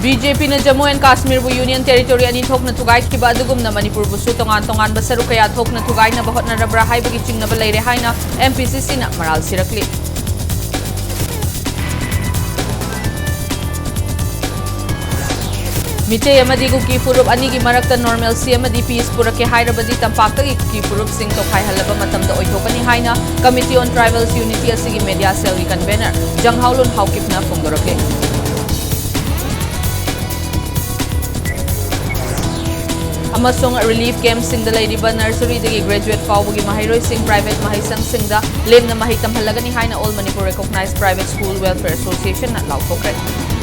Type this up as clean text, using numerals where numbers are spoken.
BJP na Jammu and Kashmir bu Union Territory ani thokna thugai khiba adugumna Manipur bu su tongan ba saru kaya thokna thugai na bahot na rabra haibagi chingna ba leire haina MPCC na maral sirakli Mitei amadi ki purup ani gi marakta normalcy amadi peace purake hairabadi tampakta ki purup sing tokhai halaba matamda oithokani haina Committee on Tribals Unity asigi media cell gi convener Janghaulun haukipna phongdorake Amasong relief camps sing the Ladiba Nursery the graduate Fawagi Mahiroi Singh Private Mahisang Singh the Lem na Mahitam Halagani Haina All Manipur Recognized Private School Welfare Association at Laukokret.